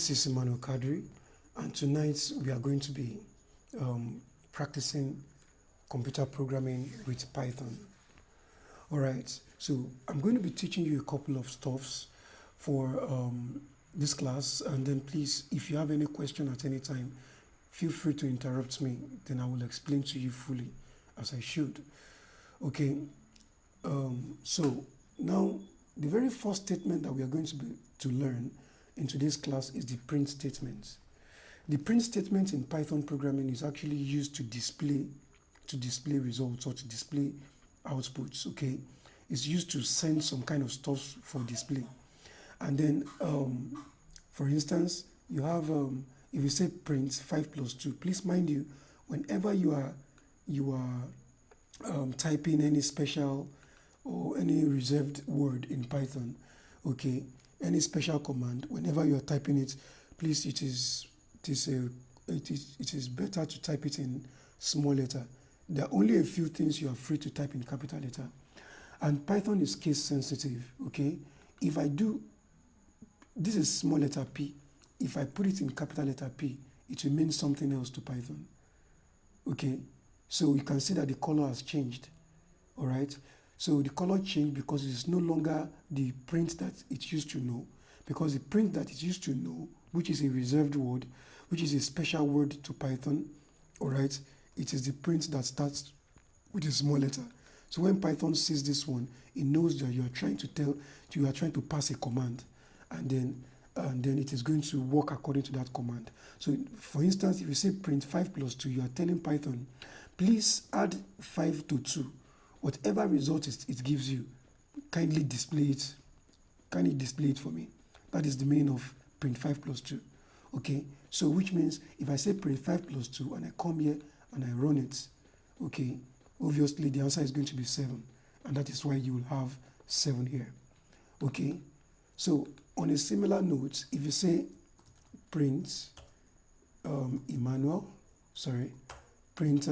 This is Emmanuel Kadri, and tonight we are going to be practicing computer programming with Python. All right, so I'm going to be teaching you a couple of stuffs for this class, and then please, if you have any question at any time, feel free to interrupt me, then I will explain to you fully as I should. Okay, so now the very first statement that we are going to learn in today's class is the print statement. The print statement in Python programming is actually used to display results or to display outputs. Okay, it's used to send some kind of stuff for display. And then, for instance, you have if you say print 5 plus 2, please mind you, whenever you are typing any special or any reserved word in Python, okay, any special command, whenever you are typing it, please, it is better to type it in small letter. There are only a few things you are free to type in capital letter, and Python is case sensitive. Okay, if I do, this is small letter P. If I put it in capital letter P, it will mean something else to Python. Okay, so you can see that the color has changed. All right, so the color changed because it's no longer the print that it used to know, because the print that it used to know, which is a reserved word, which is a special word to Python, all right, it is the print that starts with a small letter. So when Python sees this one, it knows that you are trying to pass a command, and then it is going to work according to that command. So for instance, if you say print 5 plus 2, you are telling Python, please add 5 to 2. Whatever result it gives you, kindly display it. Kindly display it for me. That is the meaning of print 5 plus 2. Okay, so which means if I say print 5 plus 2 and I come here and I run it, okay, obviously the answer is going to be 7, and that is why you will have 7 here. Okay, so on a similar note, if you say print print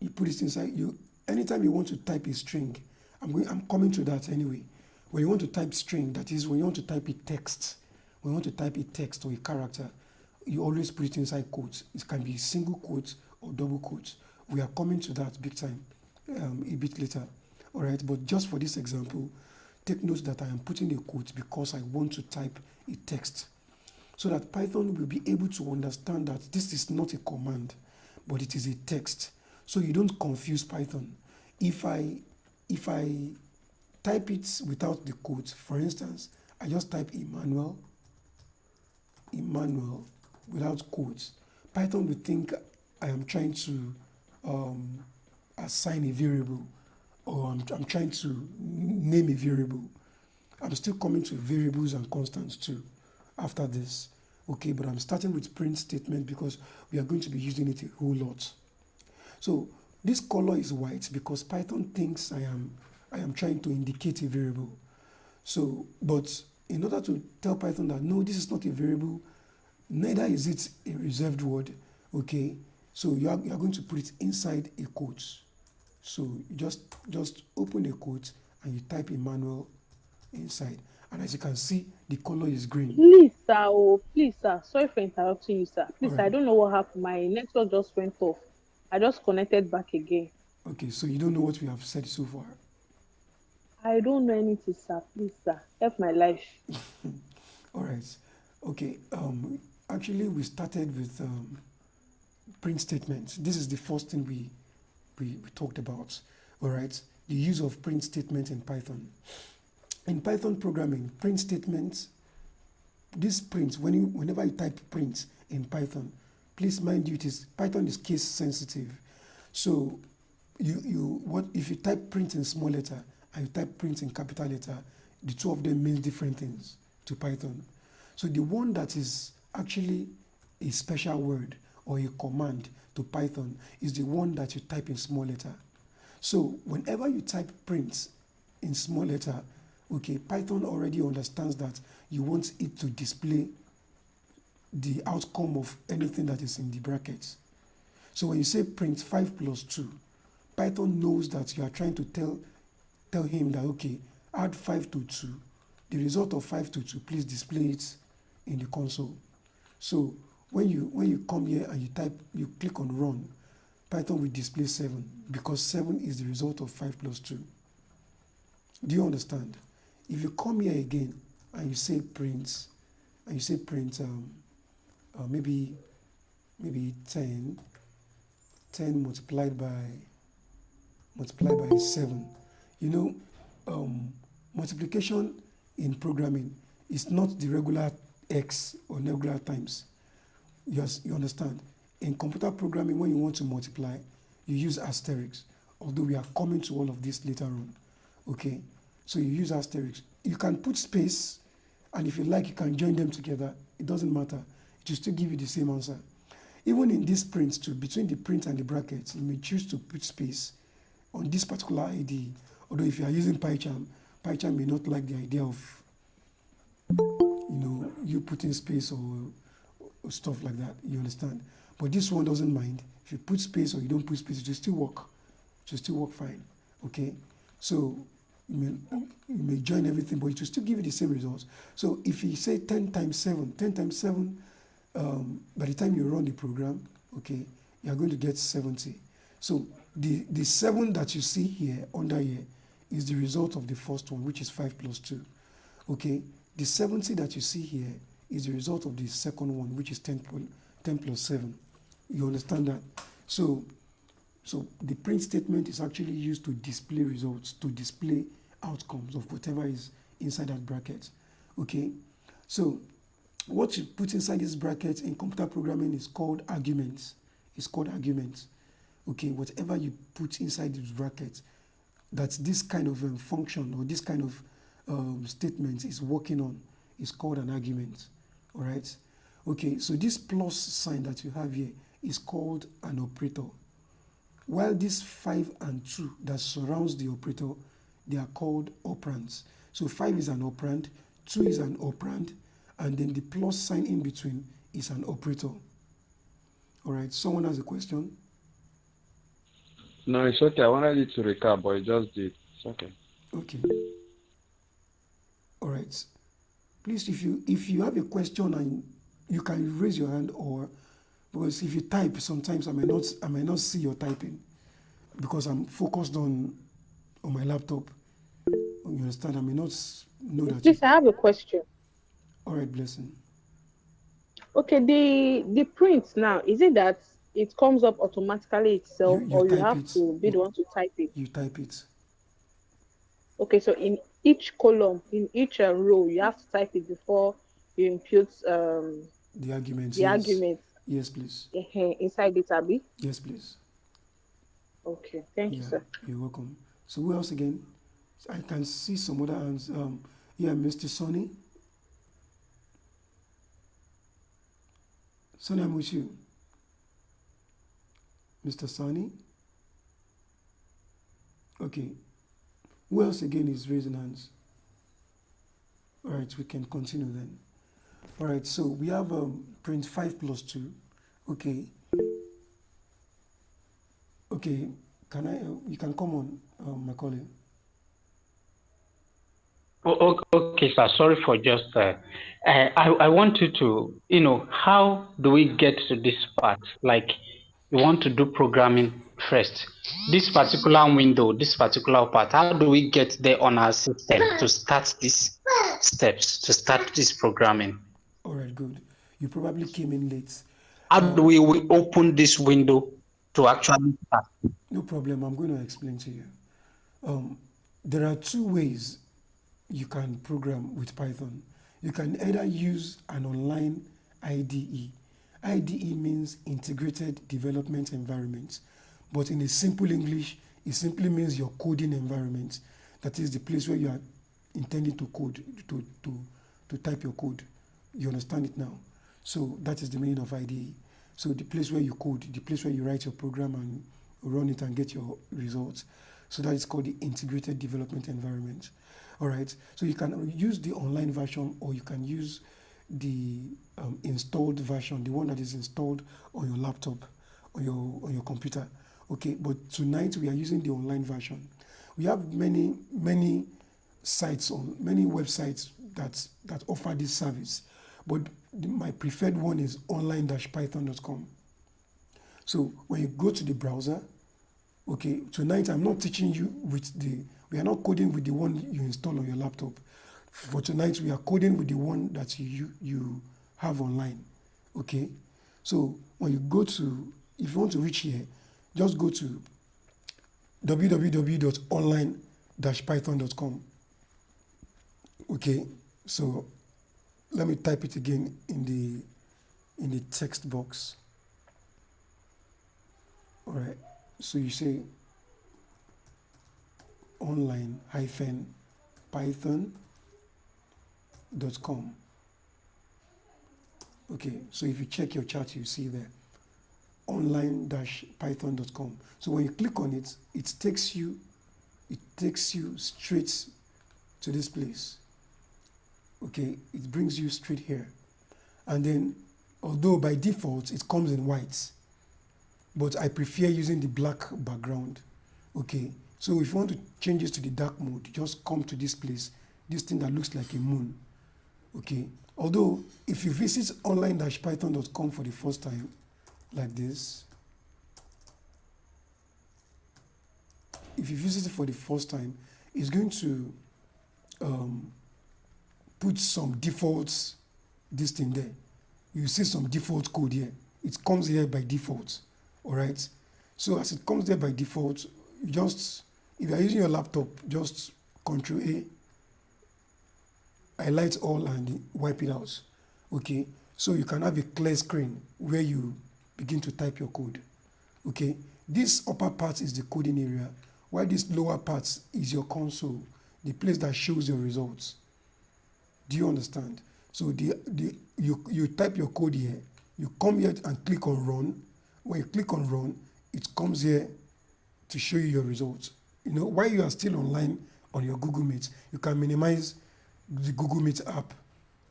you put it inside you. Anytime you want to type a string, I'm coming to that anyway. When you want to type string, that is when you want to type a text, when you want to type a text or a character, you always put it inside quotes. It can be single quotes or double quotes. We are coming to that big time a bit later. All right, but just for this example, take note that I am putting a quote because I want to type a text, so that Python will be able to understand that this is not a command, but it is a text. So you don't confuse Python. If I type it without the quote, for instance, I just type Emmanuel without quotes, Python will think I am trying to assign a variable, or I'm trying to name a variable. I'm still coming to variables and constants too after this. Okay, but I'm starting with print statement because we are going to be using it a whole lot. So this color is white because Python thinks I am trying to indicate a variable. So, but in order to tell Python that no, this is not a variable, neither is it a reserved word, okay, so you are going to put it inside a quote. So you just open a quote and you type Emmanuel inside, and as you can see, the color is green. Please, sir. Sorry for interrupting you, sir. All Please, right. I don't know what happened. My network just went off. I just connected back again. Okay, so you don't know what we have said so far. I don't know anything, sir. Please, sir. Help my life. All right. Okay. Actually, we started with print statements. This is the first thing we talked about. All right. The use of print statement in Python. In Python programming, print statements. This print, whenever you type print in Python, please mind you, Python is case sensitive. So if you type print in small letter and you type print in capital letter, the two of them mean different things to Python. So the one that is actually a special word or a command to Python is the one that you type in small letter. So whenever you type print in small letter, okay, Python already understands that you want it to display the outcome of anything that is in the brackets. So when you say print 5 plus 2, Python knows that you are trying to tell him that, okay, add 5 to 2. The result of 5 to 2, please display it in the console. So when you come here and you click on run, Python will display 7 because 7 is the result of 5 plus 2. Do you understand? If you come here again and you say print, maybe 10 multiplied by 7. You know, multiplication in programming is not the regular x or regular times. You understand? In computer programming, when you want to multiply, you use asterisks. Although we are coming to all of this later on. Okay? So you use asterisks. You can put space, and if you like, you can join them together. It doesn't matter. It will still give you the same answer. Even in this print too, between the print and the brackets, you may choose to put space on this particular ID. Although if you are using PyCharm may not like the idea of you putting space or stuff like that. You understand? But this one doesn't mind. If you put space or you don't put space, it will still work. It will still work fine. Okay? So you may join everything, but it will still give you the same results. So if you say 10 times 7, by the time you run the program, okay, you are going to get 70. So the 7 that you see here, under here, is the result of the first one, which is 5 plus 2. Okay? The 70 that you see here is the result of the second one, which is 10 plus 7. You understand that? So the print statement is actually used to display results, to display outcomes of whatever is inside that bracket. Okay? So what you put inside this bracket in computer programming is called arguments. It's called arguments. Okay? Whatever you put inside this bracket, that this kind of function or this kind of statement is working on is called an argument. All right? Okay, so this plus sign that you have here is called an operator. While this 5 and 2 that surrounds the operator, they are called operands. So 5 is an operand, 2 is an operand, and then the plus sign in between is an operator. All right, someone has a question? No, it's okay. I wanted you to recap, but you just did. It's okay. Okay. All right. Please, if you have a question and you can raise your hand, or because if you type, sometimes I may not see your typing because I'm focused on my laptop. You understand? I may not know that. Please, I have a question. All right, Blessing. Okay, the print now, is it that it comes up automatically itself, You or you type have it. to be the one to type it? You type it. Okay, so in each column, in each row, you have to type it before you impute the arguments. the argument. Yes, please. Inside it, Abby. Yes, please. Okay, thank you, sir. You're welcome. So who else again? I can see some other hands. Mr. Sonny. Sonny, I'm with you. Mr. Sonny. Okay. Who else again is raising hands? All right, we can continue then. All right, so we have print 5 plus 2. Okay. Okay, you can come on, Macaulay. Okay, sir. Sorry for just. I want you to, how do we get to this part? Like, you want to do programming first. This particular window, this particular part, how do we get there on our system to start these steps, to start this programming? All right, good. You probably came in late. How do we open this window to actually start? No problem. I'm going to explain to you. There are 2 ways you can program with Python. You can either use an online IDE. IDE means Integrated Development Environment. But in a simple English, it simply means your coding environment. That is the place where you are intending to code, to type your code. You understand it now? So that is the meaning of IDE. So the place where you code, the place where you write your program and run it and get your results. So that is called the Integrated Development Environment. All right. So you can use the online version, or you can use the installed version, the one that is installed on your laptop, on your computer. Okay. But tonight we are using the online version. We have many sites, on many websites that offer this service. but my preferred one is online-python.com. So when you go to the browser, okay, tonight I'm not teaching you we are not coding with the one you install on your laptop. For tonight, we are coding with the one that you have online, okay? So when you go to, if you want to reach here, just go to www.online-python.com. Okay, so let me type it again in the text box. All right, so you say online-python.com. Okay, so if you check your chart, you see there online-python.com. So when you click on it, it takes you straight to this place. Okay, it brings you straight here. And then, although by default it comes in white, but I prefer using the black background. Okay, so if you want to change this to the dark mode, just come to this place, this thing that looks like a moon. Okay, although if you visit online-python.com for the first time, like this, if you visit it for the first time, it's going to put some defaults, this thing there. You see some default code here. It comes here by default, all right? So as it comes there by default, you just, if you're using your laptop, just Control A, highlight all and wipe it out, okay? So you can have a clear screen where you begin to type your code, okay? This upper part is the coding area, while this lower part is your console, the place that shows your results. Do you understand? So you type your code here, you come here and click on run. When you click on run, it comes here to show you your results. You know, while you are still online on your Google Meet, you can minimize the Google Meet app.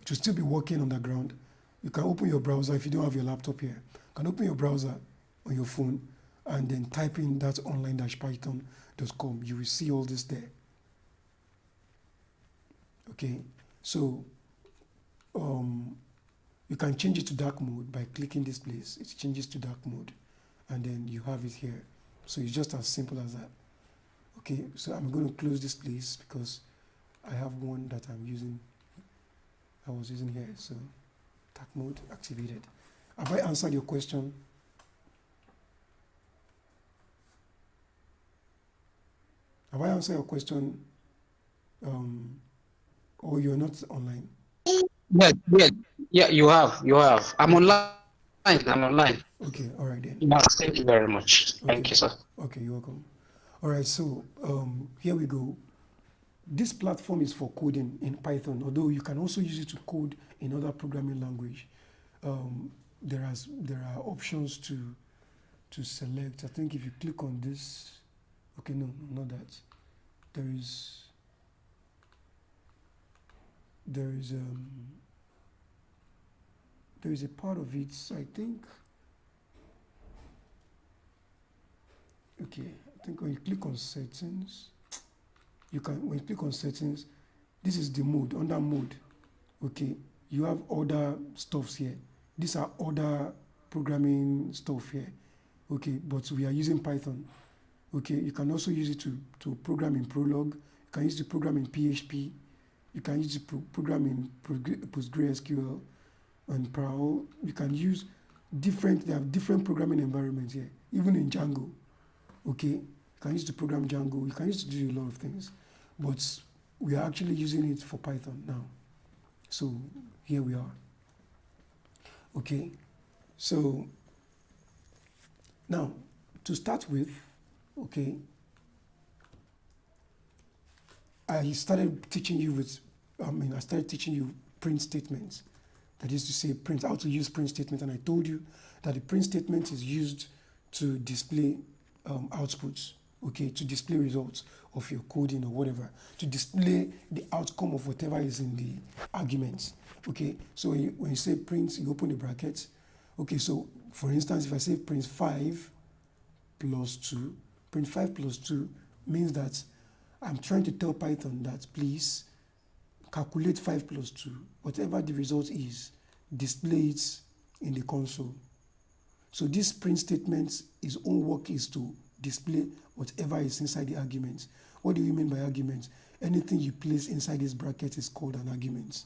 It will still be working on the ground. You can open your browser if you don't have your laptop here. You can open your browser on your phone and then type in that online-python.com. You will see all this there. Okay, so you can change it to dark mode by clicking this place. It changes to dark mode, and then you have it here. So it's just as simple as that. Okay, so I'm going to close this place because I have one that I was using here. So dark mode activated. Have I answered your question? Have I answered your question? Or you're not online? Yeah, you have. I'm online. I'm online. Okay, all right then. Yeah, thank you very much. Okay. Thank you, sir. Okay, you're welcome. All right, so here we go. This platform is for coding in Python, although you can also use it to code in other programming language. There are options to select. I think if you click on this, okay, no, not that. There is a part of it, I think. Okay, I think when you click on settings, when you click on settings, this is the mode, under mode, okay, you have other stuffs here. These are other programming stuff here, okay, but we are using Python, okay. You can also use it to program in Prolog, you can use it to program in PHP, you can use it to program in PostgreSQL and Perl. You can use they have different programming environments here, even in Django. Okay, you can use to program Django, you can use to do a lot of things, but we are actually using it for Python now. So here we are. Okay, so now to start with, okay, I started teaching you print statements. That is to say, how to use print statement, and I told you that the print statement is used to display outputs, okay, to display results of your coding or whatever, to display the outcome of whatever is in the arguments, okay. So when you say print, you open the brackets, okay. So for instance, if I say print 5 plus 2, print 5 plus 2 means that I'm trying to tell Python that please calculate 5 plus 2, whatever the result is, display it in the console. So this print statement, its own work is to display whatever is inside the argument. What do you mean by argument? Anything you place inside this bracket is called an argument.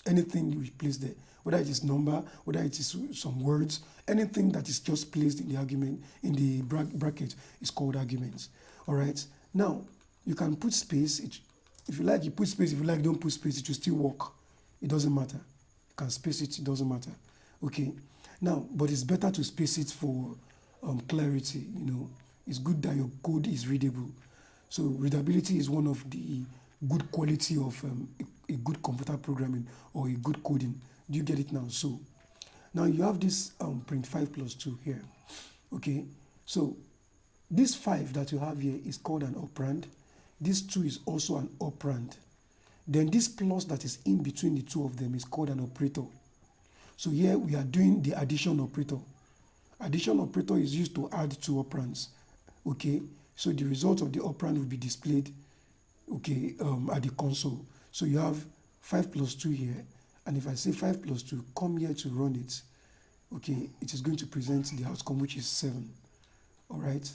Anything you place there, whether it is number, whether it is some words, anything that is just placed in the argument, in the bracket, is called arguments. All right. Now, you can put space. If you like, you put space. If you like, don't put space. It will still work. It doesn't matter. You can space it. It doesn't matter. Okay. Now, but it's better to space it for clarity. It's good that your code is readable. So readability is one of the good quality of a good computer programming or a good coding. Do you get it now? So now you have this print 5 plus 2 here. Okay. So this 5 that you have here is called an operand. This 2 is also an operand. Then this plus that is in between the two of them is called an operator. So here we are doing the addition operator. Addition operator is used to add two operands. Okay, so the result of the operand will be displayed, okay, at the console. So you have 5 plus 2 here, and if I say 5 plus 2, come here to run it, okay, it is going to present the outcome, which is 7. All right.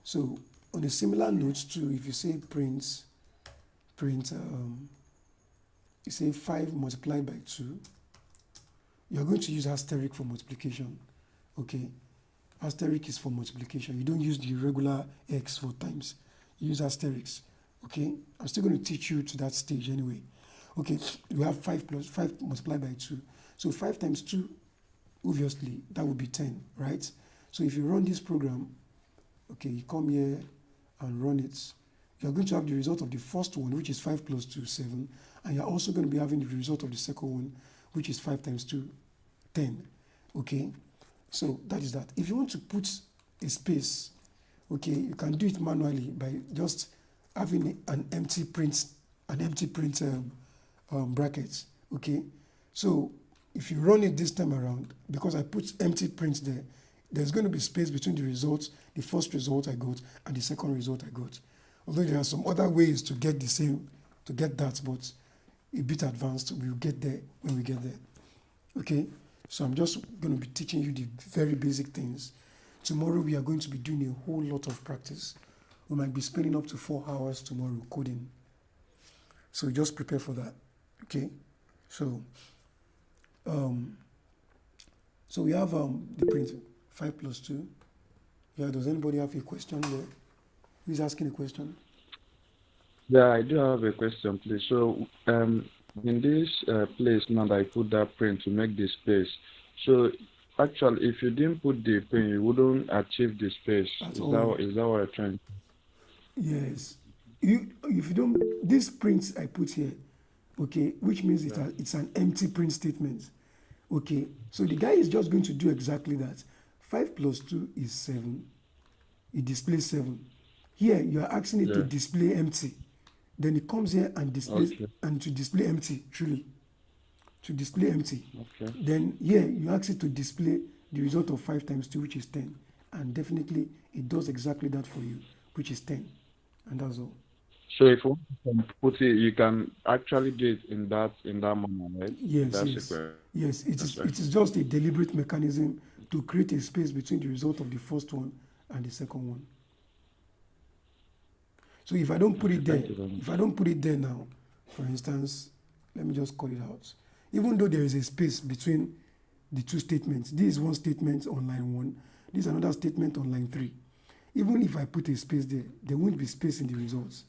So on a similar note too, if you say print, you say 5 multiplied by 2, you're going to use asterisk for multiplication. Okay, asterisk is for multiplication. You don't use the regular x for times. You use asterisk. Okay, I'm still going to teach you to that stage anyway. Okay, we have 5 plus 5 multiplied by 2. So 5 times 2, obviously, that would be 10, right? So if you run this program, okay, you come here and run it, you're going to have the result of the first one, which is 5 plus 2, 7. And you're also going to be having the result of the second one, which is 5 times 2, 10. Okay, so that is that. If you want to put a space, okay, you can do it manually by just having an empty print bracket. Okay, so if you run it this time around, because I put empty print there, there's going to be space between the results, the first result I got and the second result I got. Although there are some other ways to get that, but a bit advanced, we'll get there when we get there. Okay, so I'm just going to be teaching you the very basic things. Tomorrow we are going to be doing a whole lot of practice. We might be spending up to 4 hours tomorrow coding. So just prepare for that. Okay, so we have the print 5 plus 2. Yeah, does anybody have a question there? Who's asking a question? Yeah, I do have a question, please. So, in this place now that I put that print to make the space, so actually, if you didn't put the print, you wouldn't achieve the space. Is that what you're trying? Yes. If you don't, this print I put here, okay, which means it's an empty print statement. Okay, so the guy is just going to do exactly that. 5 plus 2 is 7. It displays 7. Here, you are asking it to display empty. Then it comes here and displays, and to display empty, truly. To display empty. Okay. Then here, you ask it to display the result of 5 times 2, which is 10. And definitely, it does exactly that for you, which is 10. And that's all. So if you want to put it, you can actually do it in that manner, right? Yes, yes. It is just a deliberate mechanism to create a space between the result of the first one and the second one. So if I don't put it there, now, for instance, let me just call it out. Even though there is a space between the two statements, this is one statement on line 1, this is another statement on line 3. Even if I put a space there, there won't be space in the results.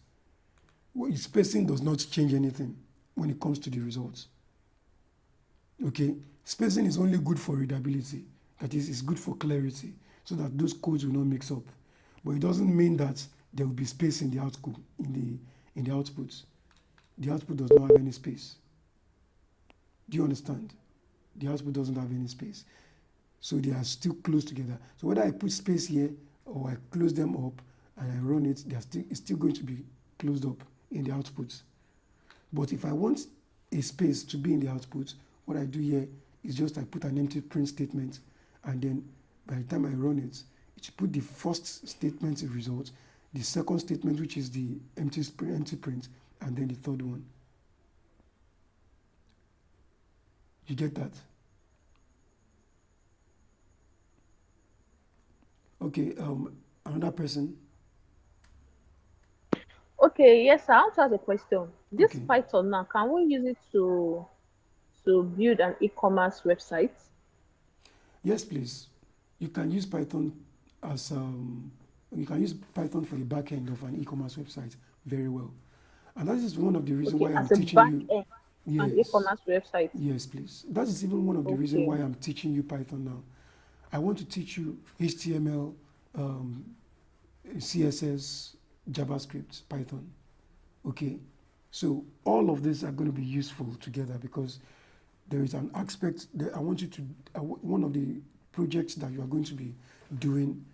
Spacing does not change anything when it comes to the results. Okay, spacing is only good for readability. That is, it's good for clarity, so that those codes will not mix up. But it doesn't mean that there will be space in the output. In the output, the output does not have any space. Do you understand? The output doesn't have any space, so they are still close together. So whether I put space here or I close them up and I run it, it's still going to be closed up in the output. But if I want a space to be in the output, what I do here is just I put an empty print statement, and then by the time I run it, it should put the first statement in result, the second statement, which is the empty print, and then the third one. You get that? Okay, another person. Okay, yes, I want to ask a question. This Okay. Python now, can we use it to build an e-commerce website? Yes, please. You can use Python as you can use Python for the back end of an e-commerce website very well. And that is one of the reasons Okay, why I'm as a teaching back you. end of an Yes, e-commerce website. yes, please. That is even one of the reasons Okay. why I'm teaching you Python now. I want to teach you HTML, um, CSS, JavaScript, Python. Okay. So all of these are going to be useful together because there is an aspect that I want you to, one of the projects that you are going to be doing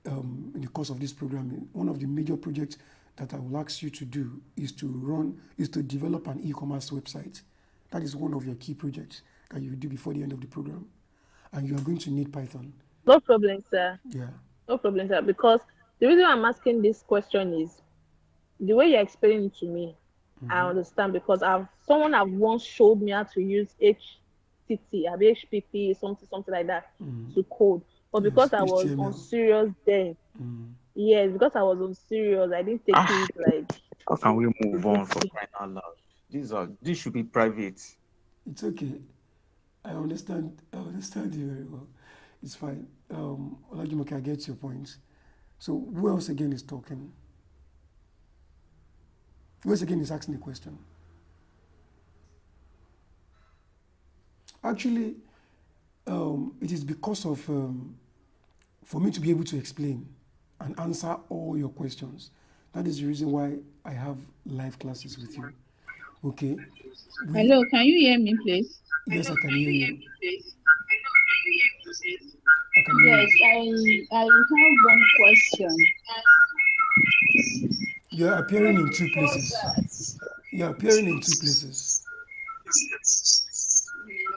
in the course of this program, one of the major projects that I will ask you to do is to develop an e-commerce website. That is one of your key projects that you will do before the end of the program. And you are going to need Python. No problem, sir. Yeah. No problem, sir. Because the reason I'm asking this question is the way you're explaining it to me, I understand because someone have once showed me how to use HTTP, HPP, something like that to code. But because Yes, I was on HTML. serious then, yes, because I was on serious, I didn't take Ah, it like how can we a move big on for thing. crying out loud? This should be private. It's okay. I understand you very well. It's fine. Olajumoke, I get your point. So who else again is talking? Who else again is asking the question? Actually, it is because of for me to be able to explain and answer all your questions. That is the reason why I have live classes with you. Okay? We Hello, can you hear me, please? Yes, I can hear you. I can hear Yes, you. I have one question. You're appearing in two places. You're appearing in two places.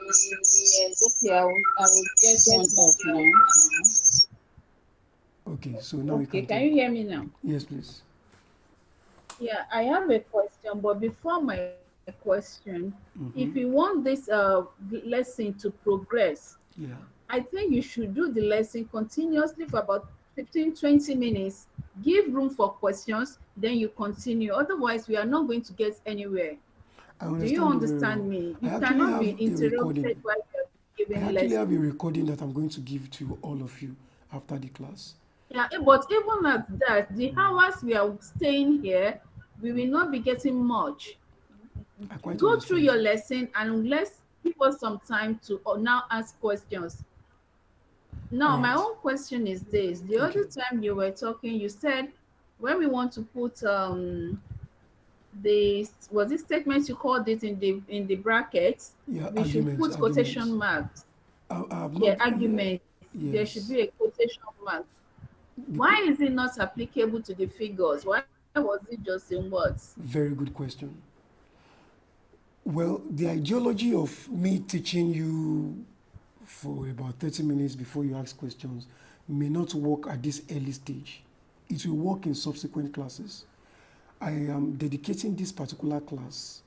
Yes, okay, I will get one up now. Okay, so now you Okay, can can you talk. hear me now? Yes, please. Yeah, I have a question, but before my question, if you want this lesson to progress, Yeah. I think you should do the lesson continuously for about 15-20 minutes. Give room for questions, then you continue. Otherwise, we are not going to get anywhere. I Do you understand you very well. understand me? I You actually cannot have be a interrupted recording. while you're I giving actually have a lesson. recording that I'm going to give to all of you after the class. Yeah, but even at that, the hours we are staying here, we will not be getting much. I quite Go through understand. your lesson and let's give us some time to now ask questions. All Now, my right. own question is this. The Okay. other time you were talking, you said when we want to put the was it statement you called it in the brackets, Yeah, we should arguments, put quotation arguments. marks. I have Yeah, not. Yeah, arguments. There should yes. be a quotation mark. The Why is it not applicable to the figures? Why was it just in words? very good question. Well, the ideology of me teaching you for about 30 minutes before you ask questions may not work at this early stage. It will work in subsequent classes. I am dedicating this particular class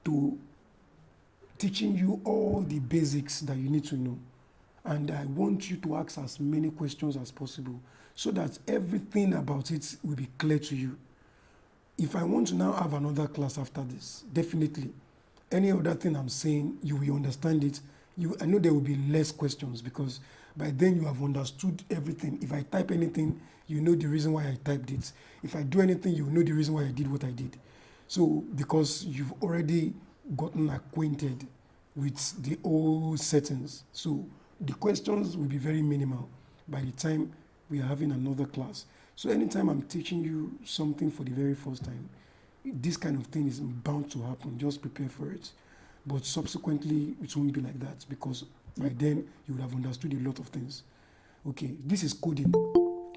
to teaching you all the basics that you need to know. And I want you to ask as many questions as possible so that everything about it will be clear to you. If I want to now have another class after this, definitely, any other thing I'm saying, you will understand it. I know there will be less questions because by then you have understood everything. If I type anything, you know the reason why I typed it. If I do anything, you know the reason why I did what I did. So because you've already gotten acquainted with the old settings, so the questions will be very minimal by the time we are having another class. So anytime I'm teaching you something for the very first time, this kind of thing is bound to happen. Just prepare for it. But subsequently, it won't be like that because by then you would have understood a lot of things. Okay, this is coding,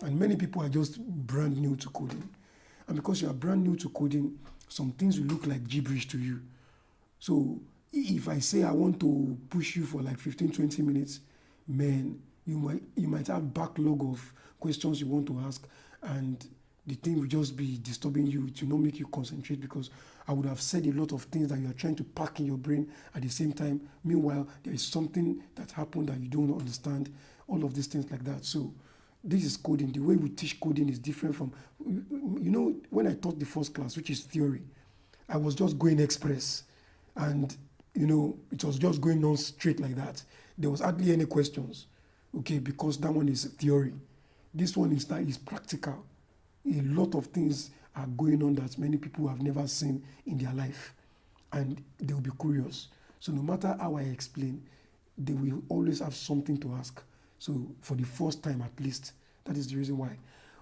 and many people are just brand new to coding. And because you are brand new to coding, some things will look like gibberish to you. So if I say I want to push you for like 15-20 minutes, man, you might have backlog of questions you want to ask, and the thing will just be disturbing you. It will not make you concentrate because I would have said a lot of things that you are trying to pack in your brain at the same time. Meanwhile, there is something that happened that you don't understand. All of these things like that. So This is coding. The way we teach coding is different from, when I taught the first class, which is theory, I was just going express, and it was just going on straight like that. There was hardly any questions, okay, because that one is theory. This one is practical. A lot of things are going on that many people have never seen in their life, and they will be curious. So no matter how I explain, they will always have something to ask. So for the first time at least, that is the reason why.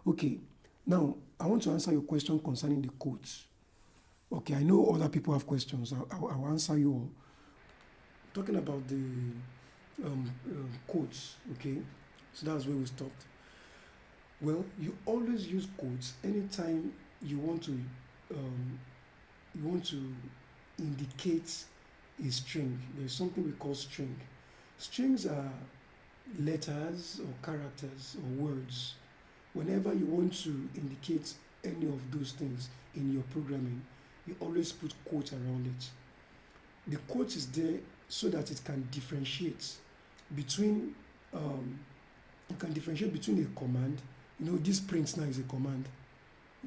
Okay, now I want to answer your question concerning the codes. Okay, I know other people have questions. I'll answer you all. Talking about the codes, okay? So that's where we stopped. Well, you always use codes anytime you want to indicate a string. There's something we call string. Strings are letters or characters or words. Whenever you want to indicate any of those things in your programming, you always put quotes around it. The quote is there so that it can differentiate between a command. This print now is a command.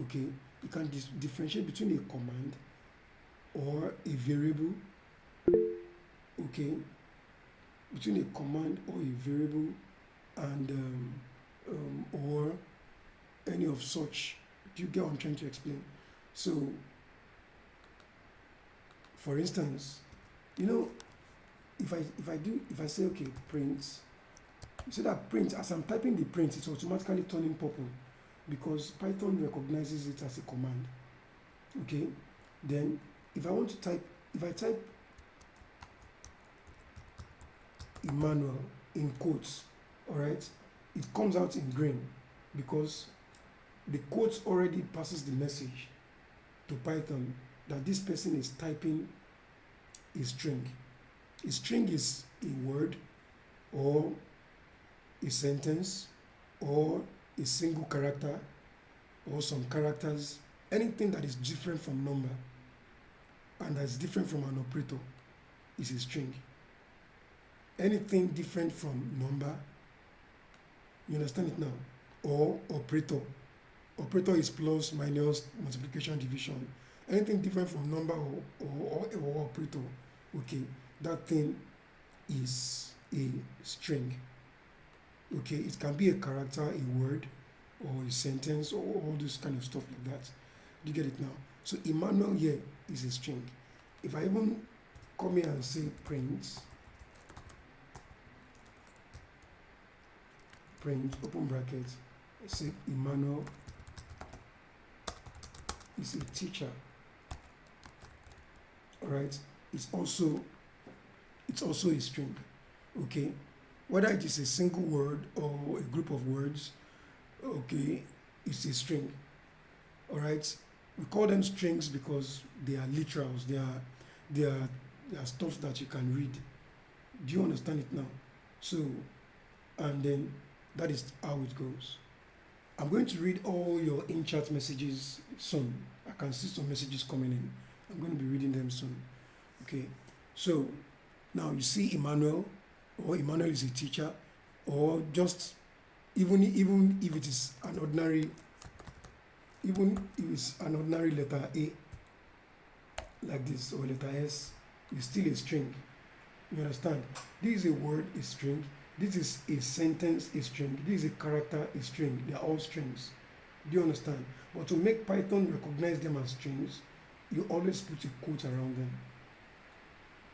Okay, you can differentiate between a command or a variable. Okay, between a command or a variable and or any of such. Do you get what I'm trying to explain? So, for instance, if I say okay, print, you see that print, as I'm typing the print, it's automatically turning purple because Python recognizes it as a command. Okay, then if I type Emmanuel in quotes, all right, it comes out in green because the quotes already passes the message to Python that this person is typing a string. A string is a word or a sentence or a single character or some characters, anything that is different from number and that's different from an operator is a string. Anything different from number, you understand it now, or operator. Operator is plus, minus, multiplication, division. Anything different from number or operator, okay, that thing is a string. Okay, it can be a character, a word, or a sentence, or all this kind of stuff like that. You get it now? So Emmanuel here is a string. If I even come here and say print, open brackets, I say Emmanuel is a teacher. Alright, it's also a string. Okay, whether it is a single word or a group of words, okay, it's a string. Alright, we call them strings because they are literals, they are stuff that you can read. Do you understand it now? So, and then that is how it goes. I'm going to read all your in-chat messages soon. I can see some messages coming in. I'm going to be reading them soon. Okay, so now you see Emmanuel, or Emmanuel is a teacher, or just even if it is an ordinary, even if it's an ordinary letter A, like this, or letter S, it's still a string. You understand? This is a word, a string. This is a sentence, a string. This is a character, a string. They are all strings. Do you understand? But to make Python recognize them as strings, you always put a quote around them.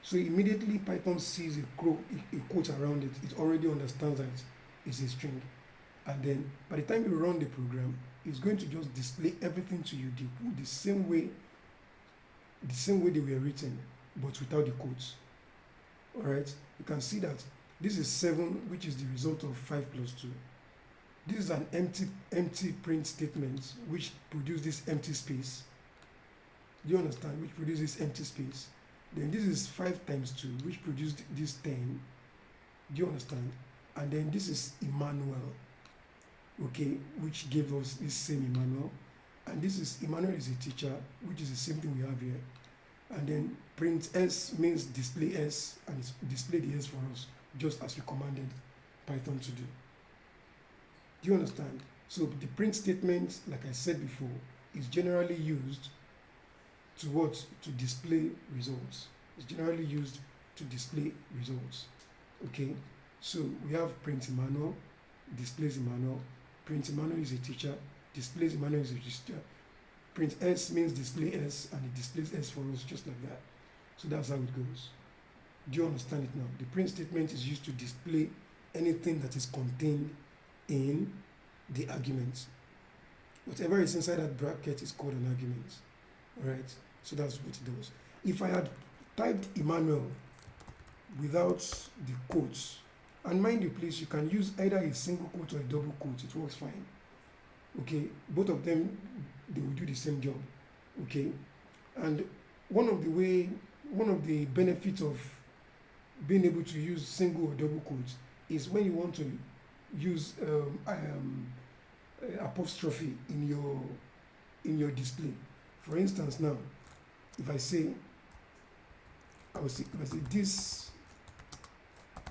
So immediately Python sees a quote around it, it already understands that it's a string. And then by the time you run the program, it's going to just display everything to you the same way they were written, but without the quotes. Alright, you can see that this is 7, which is the result of 5 plus 2. This is an empty print statement which produces this empty space. Do you understand? Which produces this empty space. Then this is 5 times 2, which produced this 10. Do you understand? And then this is Emmanuel, okay, which gave us this same Emmanuel. And this is Emmanuel is a teacher, which is the same thing we have here. And then print S means display S, and display the S for us, just as we commanded Python to do. Do you understand? So the print statement, like I said before, is generally used to what? To display results. It's generally used to display results. Okay, so we have print Emmanuel, displays Emmanuel. Print Emmanuel is a teacher, displays Emmanuel is a teacher. Print S means display S, and it displays S for us just like that. So that's how it goes. Do you understand it now? The print statement is used to display anything that is contained in the argument. Whatever is inside that bracket is called an argument. Alright? So that's what it does. If I had typed Emmanuel without the quotes, and mind you please, you can use either a single quote or a double quote, it works fine. Okay, both of them, they will do the same job. Okay, and one of the benefits of being able to use single or double quotes is when you want to use apostrophe in your display. For instance, now if I say this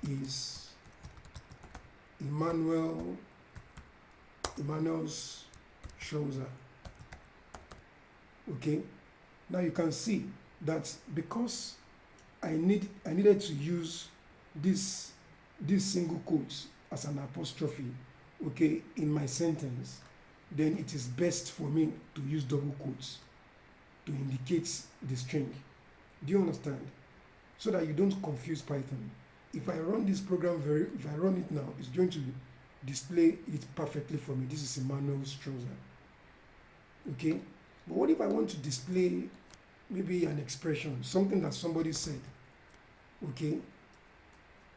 is Emmanuel's trouser. Okay, now you can see that because I needed to use this single quote as an apostrophe, okay, in my sentence, then it is best for me to use double quotes to indicate the string. Do you understand? So that you don't confuse Python. If I run this program if I run it now, it's going to display it perfectly for me. This is Emmanuel's trouser. Okay? But what if I want to display maybe an expression, something that somebody said? Okay?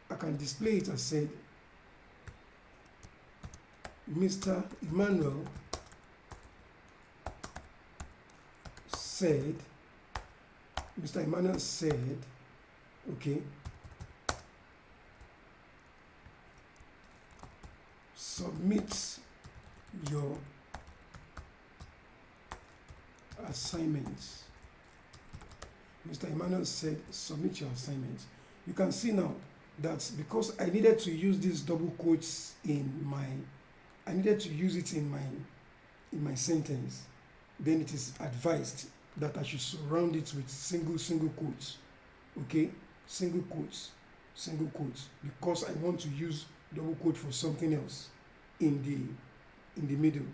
I can display it as said, Mr. Emmanuel said, okay, submit your assignments. Mr. Emmanuel said, submit your assignments. You can see now that because I needed to use these double quotes in my sentence, then it is advised that I should surround it with single quotes. Okay, single quotes, because I want to use double quote for something else in the middle.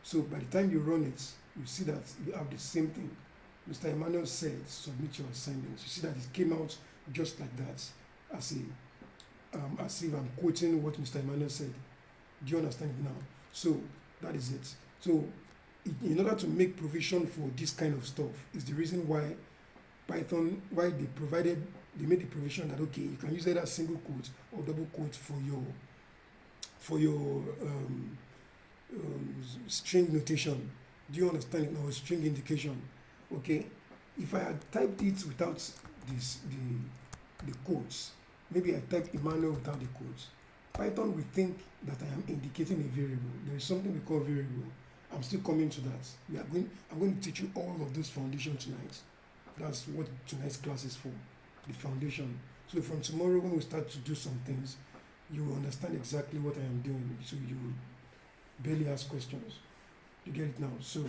So by the time you run it, you see that you have the same thing. Mr. Emmanuel said, submit your assignments. You see that it came out just like that, as if I'm quoting what Mr. Emmanuel said. Do you understand it now? So that is it. So in order to make provision for this kind of stuff is the reason why Python, why they made the provision that okay, you can use either single quote or double quote for your string notation. Do you understand it now? String indication. Okay, if I had typed it without the quotes, maybe I typed Emmanuel without the quotes, Python will think that I am indicating a variable. There is something we call variable. I'm still coming to that. I'm going to teach you all of those foundations tonight. That's what tonight's class is for, the foundation. So from tomorrow when we start to do some things, you will understand exactly what I am doing. So you will barely ask questions. You get it now? So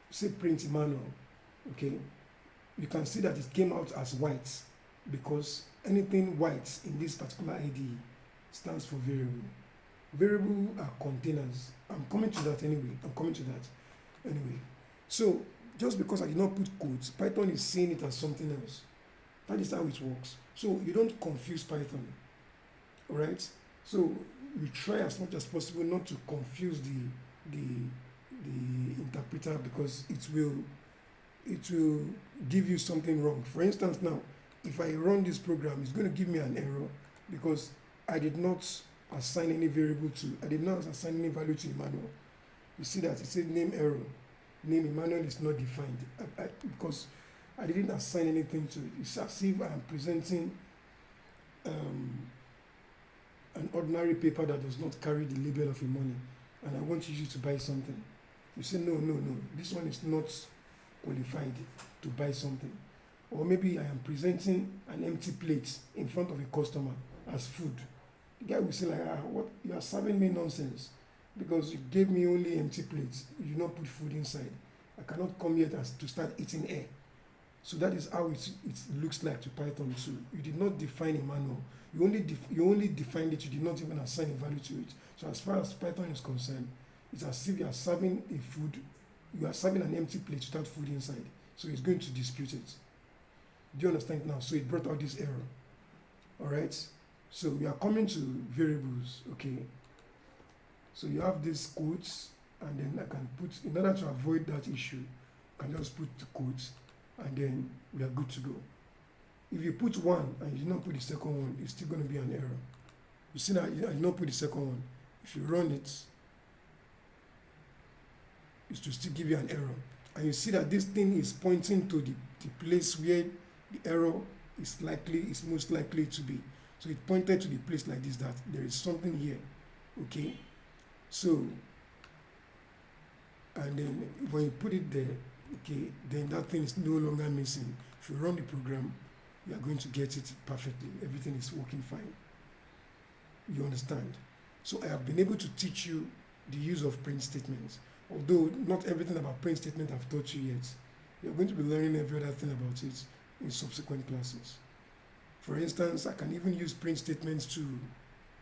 say print Emmanuel, okay? You can see that it came out as white because anything white in this particular IDE stands for variable. Variable are containers. I'm coming to that anyway. So just because I did not put quotes, Python is seeing it as something else. That is how it works. So you don't confuse Python. Alright? So you try as much as possible not to confuse the interpreter, because it will give you something wrong. For instance, now if I run this program, it's going to give me an error because I did not assign any variable to, I did not assign any value to Emmanuel. You see that it said name error. Name Emmanuel is not defined because I didn't assign anything to it. It's as if I'm presenting an ordinary paper that does not carry the label of a money, and I want you to buy something. You say no, this one is not qualified to buy something. Or maybe I am presenting an empty plate in front of a customer as food. The guy will say like, what, you are serving me nonsense because you gave me only empty plates. You did not put food inside. I cannot come here to start eating air. So that is how it looks like to Python 2. You did not define a manual. You only defined it. You did not even assign a value to it. So as far as Python is concerned, it's as if you are serving a food. You are serving an empty plate without food inside. So it's going to dispute it. Do you understand now? So it brought out this error. All right. So we are coming to variables. Okay. So you have these quotes, and then I can put, in order to avoid that issue, I can just put the quotes, and then we are good to go. If you put one and you do not put the second one, it's still going to be an error. You see that I did not put the second one. If you run it, it's to still give you an error. And you see that this thing is pointing to the place where the error is most likely to be. So it pointed to the place like this, that there is something here. Okay. So, and then when you put it there, okay, then that thing is no longer missing. If you run the program, you are going to get it perfectly. Everything is working fine. You understand? So I have been able to teach you the use of print statements. Although not everything about print statement I've taught you yet. You're going to be learning every other thing about it in subsequent classes. For instance, I can even use print statements to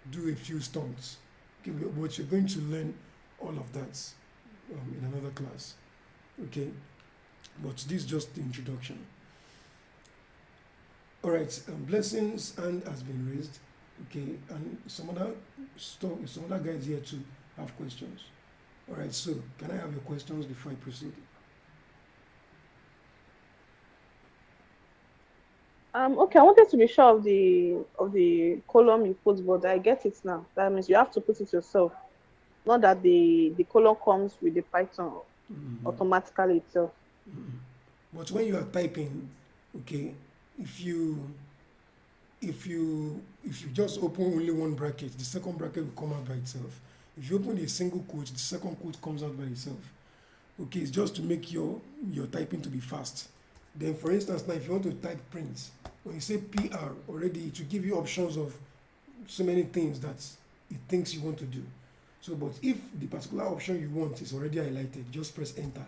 do a few stunts. Okay, but you're going to learn all of that in another class. Okay, but this is just the introduction. All right, blessings and has been raised. Okay, and some other guys here to have questions. All right, so can I have your questions before I proceed? Okay, I wanted to be sure of the column you put, but I get it now. That means you have to put it yourself. Not that the column comes with the Python automatically itself. But when you are typing, okay, if you just open only one bracket, the second bracket will come out by itself. If you open a single quote, the second quote comes out by itself. Okay, it's just to make your typing to be fast. Then, for instance, now if you want to type print, when you say PR already, it will give you options of so many things that it thinks you want to do. So, but if the particular option you want is already highlighted, just press enter.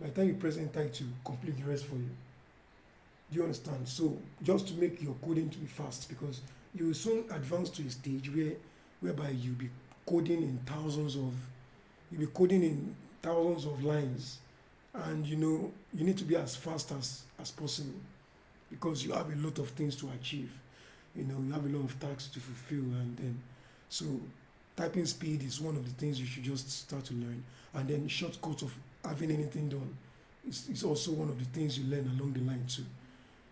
By the time you press enter, it will complete the rest for you. Do you understand? So, just to make your coding to be fast, because you will soon advance to a stage whereby you'll be coding in thousands of lines, and you need to be as fast as possible, because you have a lot of things to achieve. You have a lot of tasks to fulfill, and then so typing speed is one of the things you should just start to learn. And then shortcuts of having anything done is also one of the things you learn along the line too,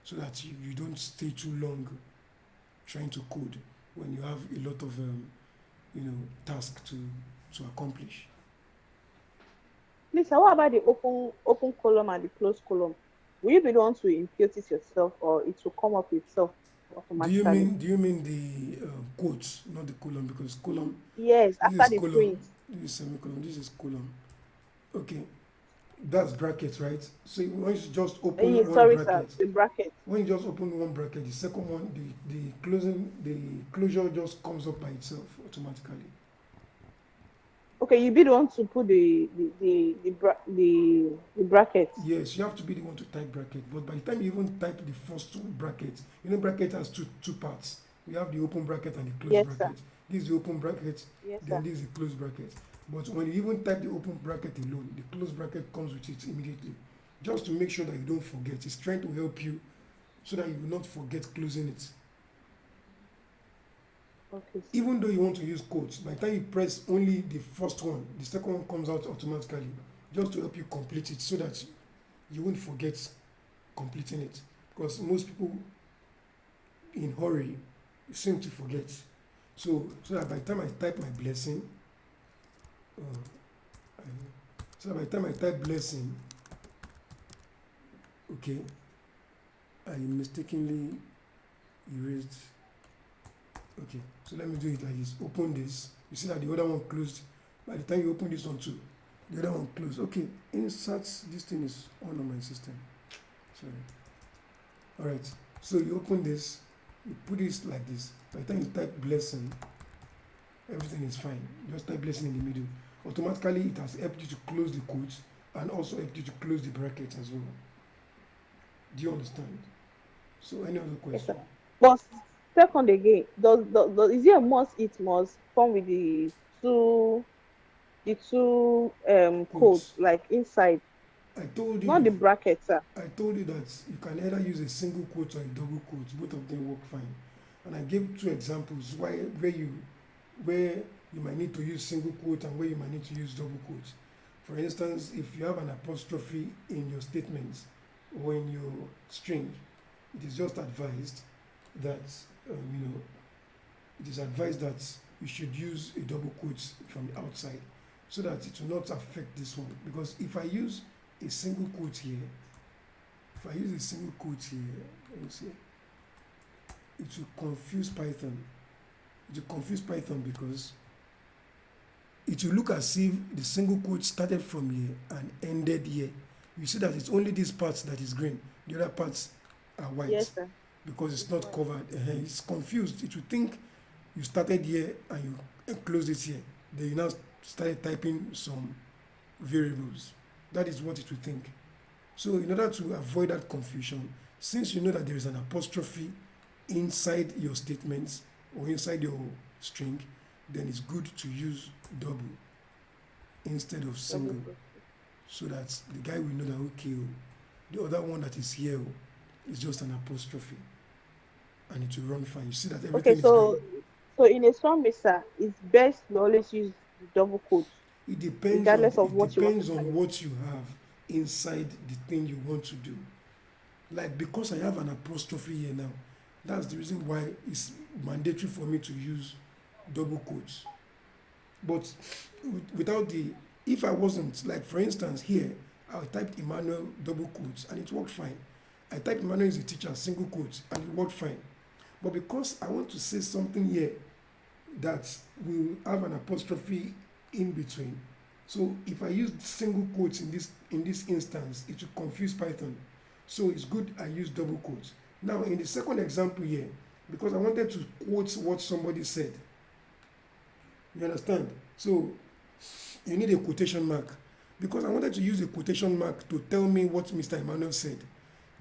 so that you don't stay too long trying to code when you have a lot of tasks to accomplish. Lisa, what about the open column and the closed column? Will you be the one to impute it yourself, or it will come up itself automatically? Do you mean the quotes, not the column? Because column. Yes, after the column, print. this is semicolon. This is column. Okay, that's brackets, right? So once you just open one bracket, sir, the bracket. when you just open one bracket, the second one, the closure just comes up by itself automatically. Okay, you be the one to put the bracket. Yes, you have to be the one to type bracket. But by the time you even type the first bracket, bracket has two parts. We have the open bracket and the closed bracket. Sir. This is the open bracket, Yes, then sir. this is the closed bracket. But when you even type the open bracket alone, the closed bracket comes with it immediately. Just to make sure that you don't forget. It's trying to help you so that you will not forget closing it. Okay. Even though you want to use quotes, by the time you press only the first one, the second one comes out automatically, just to help you complete it so that you won't forget completing it. Because most people in hurry seem to forget. So that by the time I type my blessing, okay, I mistakenly erased. Okay, so let me do it like this. Open this. You see that the other one closed. By the time you open this one too, the other one closed. Okay, insert. This thing is on my system. Sorry. All right. So you open this. You put this like this. By the time you type blessing, everything is fine. Just type lesson in the middle. Automatically, it has helped you to close the quotes and also helped you to close the brackets as well. Do you understand? So, any other Yes, sir. question? But second again, is it a must? It must come with the two codes Quotes. like inside, I told you not the before. brackets, sir. I told you that you can either use a single quote or a double quote. Both of them work fine. And I gave two examples where you might need to use single quote and where you might need to use double quote. For instance, if you have an apostrophe in your statements or in your string, it is just advised that it is advised that you should use a double quote from the outside so that it will not affect this one. Because if I use a single quote here, let me see, it will confuse Python. It will confuse Python because it will look as if the single quote started from here and ended here. You see that it's only this part that is green, the other parts are white Yes, sir. because it's It's not white. covered. It's confused. It will think you started here and you closed it here. Then you now started typing some variables. That is what it will think. So in order to avoid that confusion, since you know that there is an apostrophe inside your statements or inside your string, then it's good to use double instead of single, Double quote. so that the guy will know that, okay, the other one that is here is just an apostrophe and it will run fine. You see that everything Okay, is green. so in a summary, sir, it's best to always use the double quote, It depends on regardless of what you want to type. what you have inside the thing you want to do. Like because I have an apostrophe here now, that's the reason why it's mandatory for me to use double quotes. But without if I wasn't, like for instance here, I typed Emmanuel double quotes and it worked fine. I typed Emmanuel is a teacher single quotes and it worked fine. But because I want to say something here that will have an apostrophe in between, so if I use single quotes in this instance, it will confuse Python. So it's good I use double quotes. Now in the second example here, because I wanted to quote what somebody said, you understand? So you need a quotation mark. Because I wanted to use a quotation mark to tell me what Mr. Emmanuel said.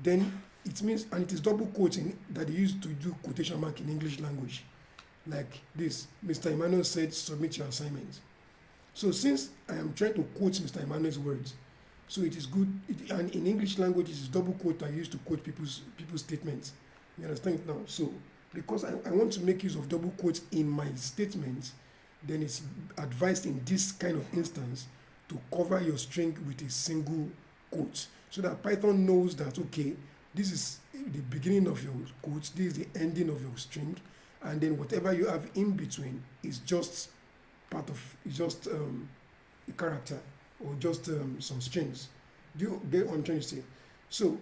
Then it means, and it is double quoting that they use to do quotation mark in English language. Like this, Mr. Emmanuel said, submit your assignment. So since I am trying to quote Mr. Emmanuel's words, so it is good, and in English language, it is double quote I use to quote people's statements. You understand it now? So because I want to make use of double quotes in my statements, then it's advised in this kind of instance to cover your string with a single quote so that Python knows that, okay, this is the beginning of your quote, this is the ending of your string, and then whatever you have in between is just a character or just some strings. Do you get what I'm trying to say? So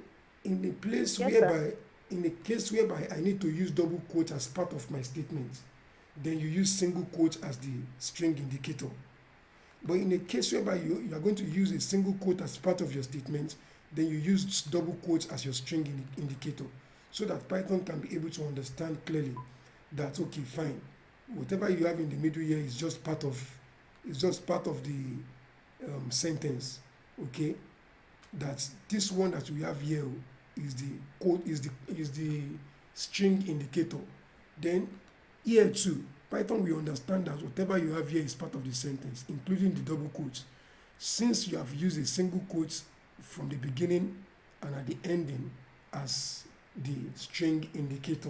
in the place Yes, sir. whereby, in the case whereby I need to use double quote as part of my statement, then you use single quote as the string indicator. But in a case whereby you are going to use a single quote as part of your statement, then you use double quotes as your string indicator, so that Python can be able to understand clearly that, okay, fine, whatever you have in the middle here is just part of the sentence, okay? That this one that we have here is the quote, is the string indicator. Then here too, Python will understand that whatever you have here is part of the sentence, including the double quotes. Since you have used a single quote from the beginning and at the ending as the string indicator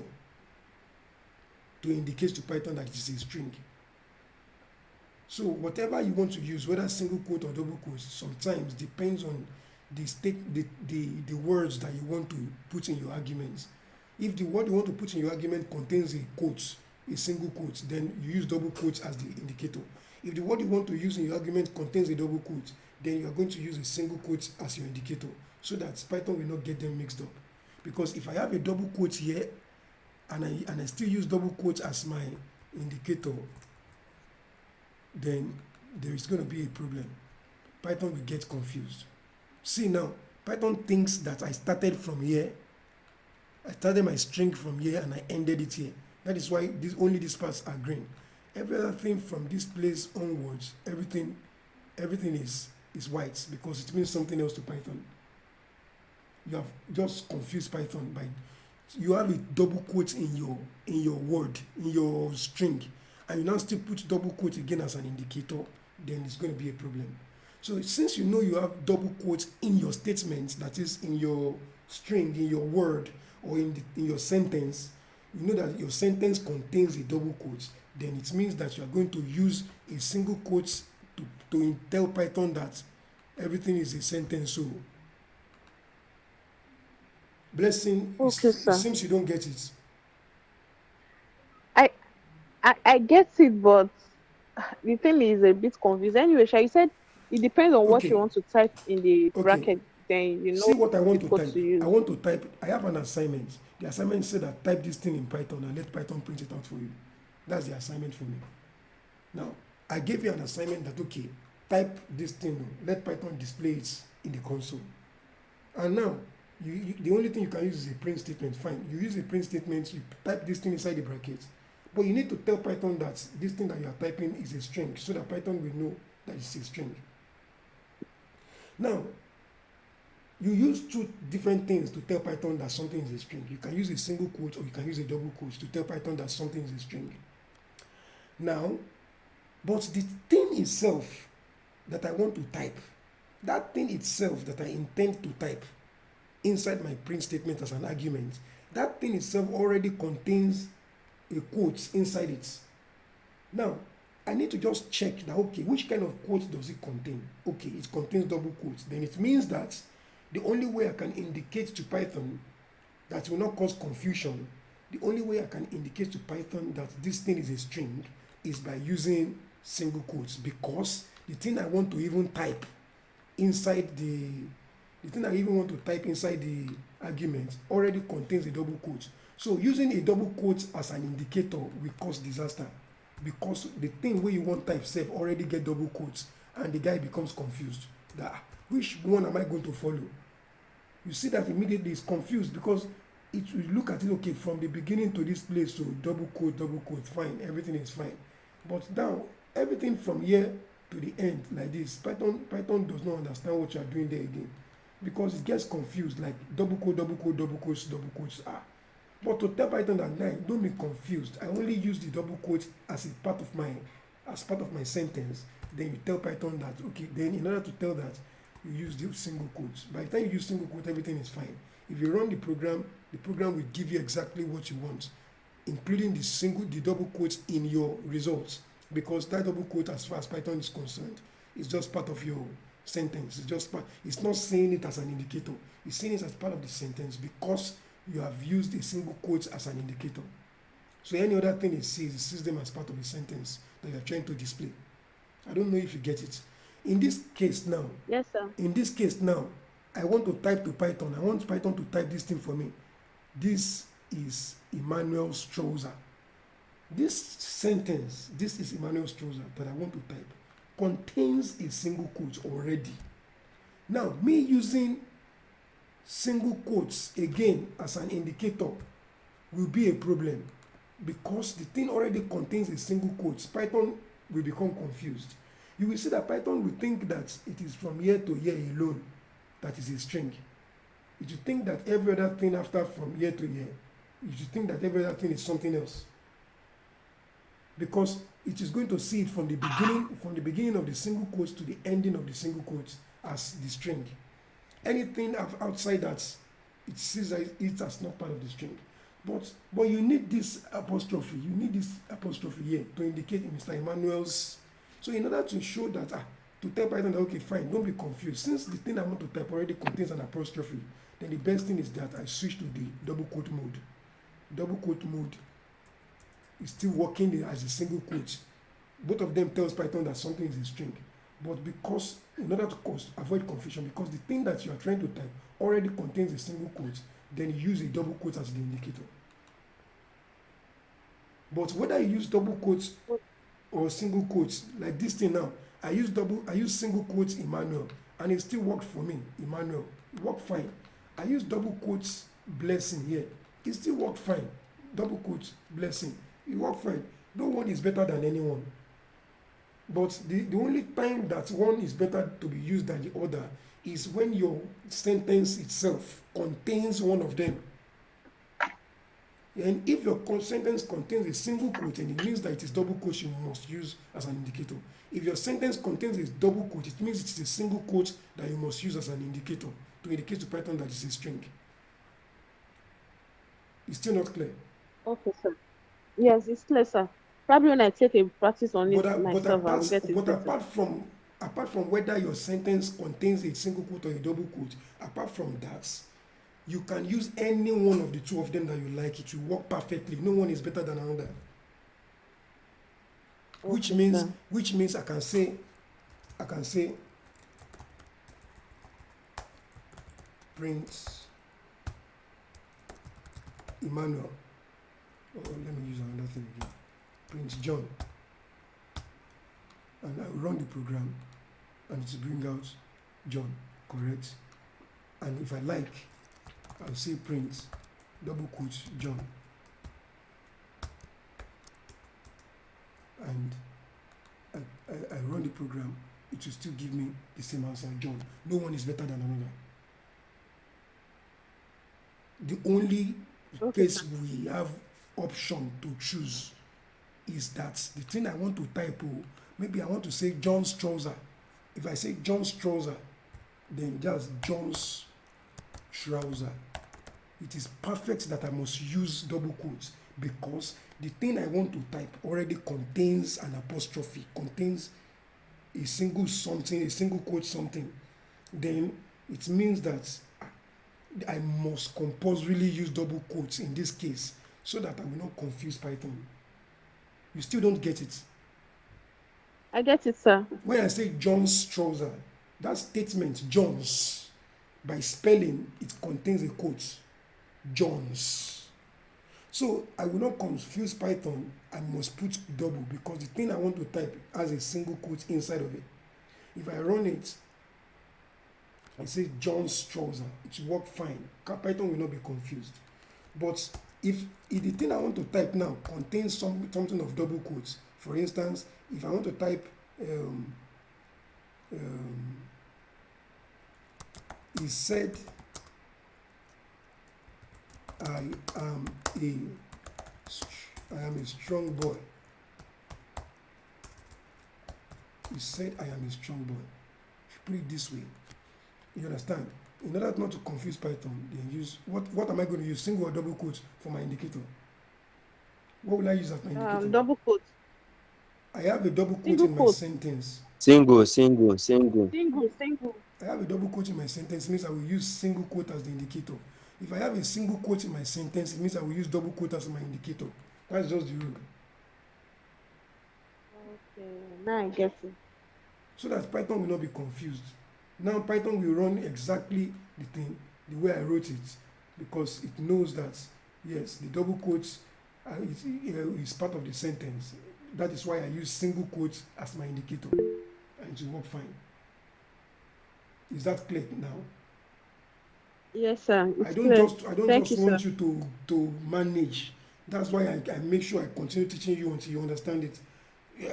to indicate to Python that it is a string. So whatever you want to use, whether single quote or double quotes, sometimes depends on the words that you want to put in your arguments. If the word you want to put in your argument contains a quote, a single quote, then you use double quotes as the indicator. If the word you want to use in your argument contains a double quote, then you are going to use a single quote as your indicator, so that Python will not get them mixed up. Because if I have a double quote here and I still use double quotes as my indicator, then there is going to be a problem. Python will get confused. See now, Python thinks that I started from here. I started my string from here and I ended it here. That is why only these parts are green. Every other thing from this place onwards, everything is white because it means something else to Python. You have just confused Python by you have a double quote in your word, in your string, and you now still put double quote again as an indicator, then it's going to be a problem. So since you know you have double quotes in your statement, that is in your string, in your word, or in your sentence, you know that your sentence contains a double quote, then it means that you are going to use a single quote to tell Python that everything is a sentence. So Blessing, Okay, it sir. seems you don't get it. I I get it, but the thing is a bit confused. Anyway, Sha, you said it depends on what you Okay, want to type in the okay. bracket, then you See know what I want the to code type. to use. I have an assignment. The assignment said that type this thing in Python and let Python print it out for you. That's the assignment for me. Now, I gave you an assignment that, okay, type this thing, let Python display it in the console. And now, the only thing you can use is a print statement. Fine, you use a print statement, you type this thing inside the bracket. But you need to tell Python that this thing that you are typing is a string so that Python will know that it's a string. Now, you use two different things to tell Python that something is a string. You can use a single quote or you can use a double quote to tell Python that something is a string. Now, but the thing itself that I want to type, that thing itself that I intend to type inside my print statement as an argument, that thing itself already contains a quote inside it. Now, I need to just check that, okay, which kind of quote does it contain? Okay, it contains double quotes. Then it means that the only way I can indicate to Python that will not cause confusion, the only way I can indicate to Python that this thing is a string is by using single quotes, because the thing I want to even type inside the thing I even want to type inside the argument already contains a double quote. So using a double quote as an indicator will cause disaster, because the thing where you want type self already get double quotes and the guy becomes confused that which one am I going to follow? You see that immediately is confused because it will look at it, okay, from the beginning to this place, so double quote, fine, everything is fine. But now everything from here to the end like this, Python does not understand what you are doing there again, because it gets confused, like double quotes. But to tell Python that, nah, don't be confused, I only use the double quotes as a part of my sentence. Then you tell Python that, okay, then in order to tell that, you use the single quotes. By the time you use single quote, everything is fine. If you run the program will give you exactly what you want, including the double quotes in your results, because that double quote, as far as Python is concerned, is just part of your sentence. It's not saying it as an indicator. It's saying it as part of the sentence because you have used a single quote as an indicator. So any other thing it sees them as part of a sentence that you are trying to display. I don't know if you get it. In this case now, Yes, sir. I want to type to Python. I want Python to type this thing for me. This is Emmanuel Strauzer. This sentence, this is Emmanuel Strauzer that I want to type, contains a single quote already. Now, me using single quotes again as an indicator will be a problem, because the thing already contains a single quote. Python will become confused. You will see that Python will think that it is from here to here alone that is a string. You should think that every other thing after from here to here, you should think that every other thing is something else, because it is going to see it from the beginning of the single quotes to the ending of the single quotes as the string. Anything outside that, it sees it as not part of the string. But you need this apostrophe. You need this apostrophe here to indicate Mr. Emmanuel's. So in order to show that, to tell Python that, okay, fine, don't be confused. Since the thing I want to type already contains an apostrophe, then the best thing is that I switch to the double quote mode. Double quote mode is still working as a single quote. Both of them tells Python that something is a string. But because, in order to avoid confusion, because the thing that you are trying to type already contains a single quote, then you use a double quote as the indicator. But whether you use double quotes or single quotes, like this thing now, I use single quotes Emmanuel, and it still worked for me, Emmanuel. It worked fine. I use double quotes blessing here. It still worked fine. Double quotes blessing. It worked fine. No one is better than anyone. But the only time that one is better to be used than the other is when your sentence itself contains one of them. And if your sentence contains a single quote, and it means that it is double quote you must use as an indicator. If your sentence contains a double quote, it means it is a single quote that you must use as an indicator to indicate to Python that it's a string. It's still not clear. Okay, sir. Yes, it's clear, sir. Probably when I take a practice on it But myself, I will get it better. apart from whether your sentence contains a single quote or a double quote, apart from that, you can use any one of the two of them that you like. It will work perfectly. No one is better than another. Which Okay, means sir. I can say print Emmanuel. Oh, let me use another thing again. Print John. And I will run the program and it will bring out John, correct? And if I like, I'll say print double quote John. And I run the program, it will still give me the same answer, John. No one is better than another. The only Okay, case sir. we have option to choose is that the thing I want to type, maybe I want to say John's trouser. If I say John's trouser, then that's John's trouser. It is perfect that I must use double quotes because the thing I want to type already contains an apostrophe, contains a single something, a single quote something. Then it means that I must compulsorily use double quotes in this case so that I will not confuse Python. You still don't get it. I get it, sir. When I say John's trouser, that statement, John's, by spelling, it contains a quote, John's. So I will not confuse Python, I must put double because the thing I want to type has a single quote inside of it. If I run it, I say John's trouser, it will work fine. Python will not be confused. But if the thing I want to type now contains something of double quotes, for instance, if I want to type he said I am a strong boy. He said I am a strong boy. If you put it this way, you understand? In order not to confuse Python, then use what am I going to use? Single or double quotes for my indicator? What will I use as my indicator? Double quote. I have a double quote Single in my quote. sentence. Single. Single. I have a double quote in my sentence, means I will use single quote as the indicator. If I have a single quote in my sentence, it means I will use double quote as my indicator. That's just the rule. Okay, now I get it. So that Python will not be confused. Now Python will run exactly the thing, the way I wrote it, because it knows that, yes, the double quotes is part of the sentence. That is why I use single quotes as my indicator, and it will work fine. Is that clear now? Yes, sir. I It's don't clear. just you, want sir. you to manage. That's why I make sure I continue teaching you until you understand it.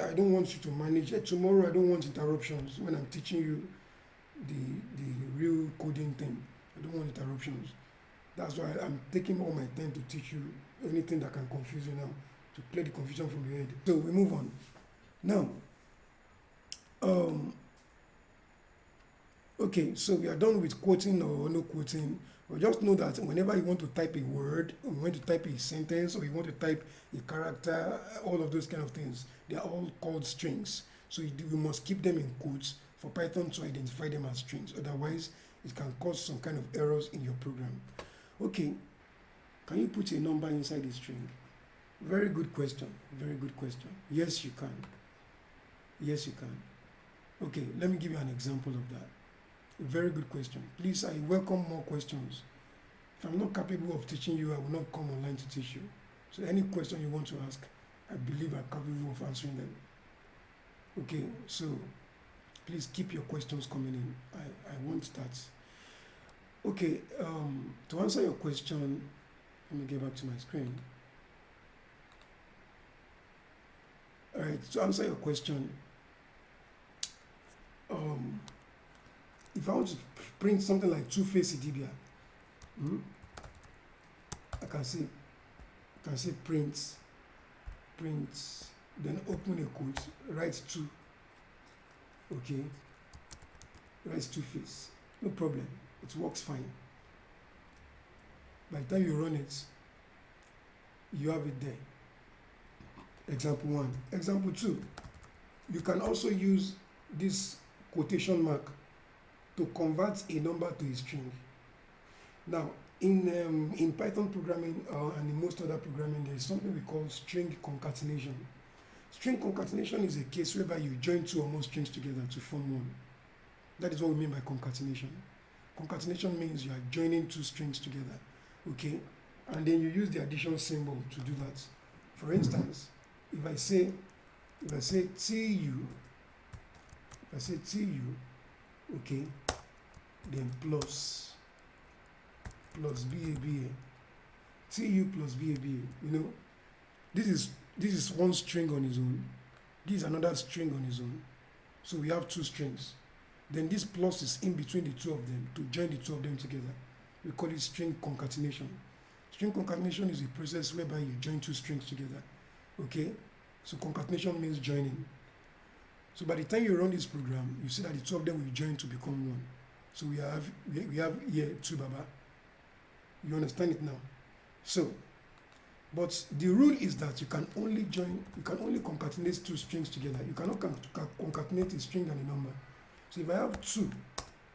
I don't want you to manage. Tomorrow I don't want interruptions when I'm teaching you the real coding thing. I don't want interruptions. That's why I'm taking all my time to teach you anything that can confuse you now, to clear the confusion from your head. So we move on. Now, okay, so we are done with quoting or no quoting. But just know that whenever you want to type a word, or you want to type a sentence, or you want to type a character, all of those kind of things, they are all called strings. So you must keep them in quotes for Python to identify them as strings. Otherwise, it can cause some kind of errors in your program. Okay, can you put a number inside the string? Very good question. Very good question. Yes, you can. Yes, you can. Okay, let me give you an example of that. A very good question. Please, I welcome more questions. If I'm not capable of teaching you, I will not come online to teach you. So any question you want to ask, I believe I'm capable of answering them. Okay, so please keep your questions coming in. I want that. Okay, to answer your question, let me get back to my screen. right, to answer your question, um, if I want to print something like two-face Idibia, I can say print, then open a quote, write two, okay, write two-face, no problem, it works fine. By the time you run it, you have it there. Example 1. Example 2, you can also use this quotation mark to convert a number to a string. Now, in Python programming and in most other programming, there is something we call string concatenation. String concatenation is a case whereby you join two or more strings together to form one. That is what we mean by concatenation. Concatenation means you are joining two strings together, okay? And then you use the addition symbol to do that. For instance, if I say TU, okay, then plus BABA, TU plus BABA, you know, this is one string on its own, this is another string on its own, so we have two strings. Then this plus is in between the two of them to join the two of them together. We call it string concatenation. String concatenation is a process whereby you join two strings together, okay? So concatenation means joining. So by the time you run this program, you see that the two of them will join to become one. So we have here two Baba. You understand it now? So, but the rule is that you can only concatenate two strings together. You cannot concatenate a string and a number. So if I have two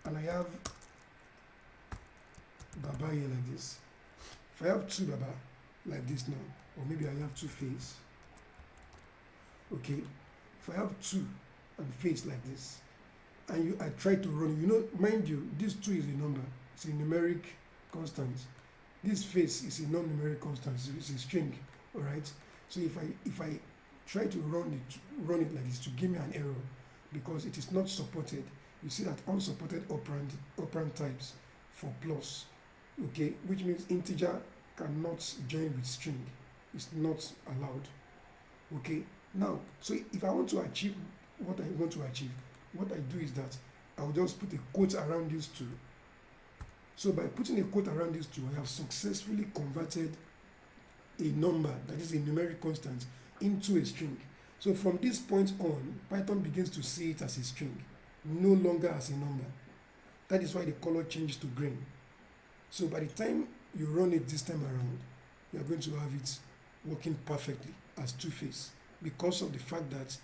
and I have Baba here like this, if I have two Baba like this now, or maybe I have two face, okay, if I have two and face like this, and I try to run, you know, mind you, this two is a number, it's a numeric constant. This face is a non-numeric constant, so it's a string, all right? So if I try to run it like this to give me an error, because it is not supported, you see that unsupported operand types for plus, okay, which means integer cannot join with string, it's not allowed, okay? Now, so if I want to achieve what I want to achieve, what I do is that I'll just put a quote around these two. So by putting a quote around these two, I have successfully converted a number, that is a numeric constant, into a string. So from this point on, Python begins to see it as a string, no longer as a number. That is why the color changes to green. So by the time you run it this time around, you are going to have it working perfectly as two-face, because of the fact that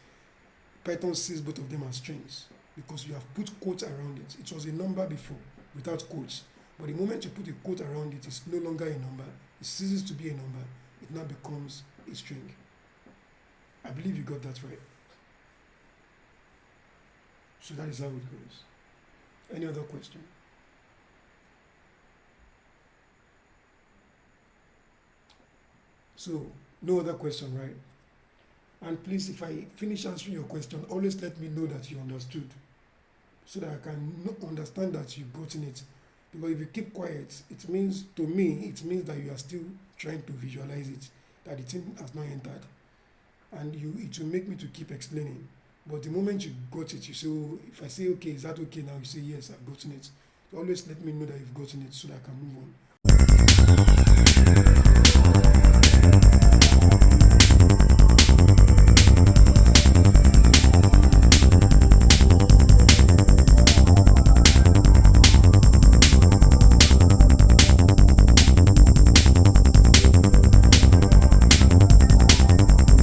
Python sees both of them as strings, because you have put quotes around it. It was a number before, without quotes. But the moment you put a quote around it, it's no longer a number. It ceases to be a number. It now becomes a string. I believe you got that right. So that is how it goes. Any other question? So, no other question, right? And please, if I finish answering your question, always let me know that you understood, so that I can understand that you've gotten it. Because if you keep quiet, it means, to me, it means that you are still trying to visualize it, that the thing has not entered. And it will make me to keep explaining. But the moment you got it, you say, oh, if I say, okay, is that okay now? You say, yes, I've gotten it. So always let me know that you've gotten it so that I can move on.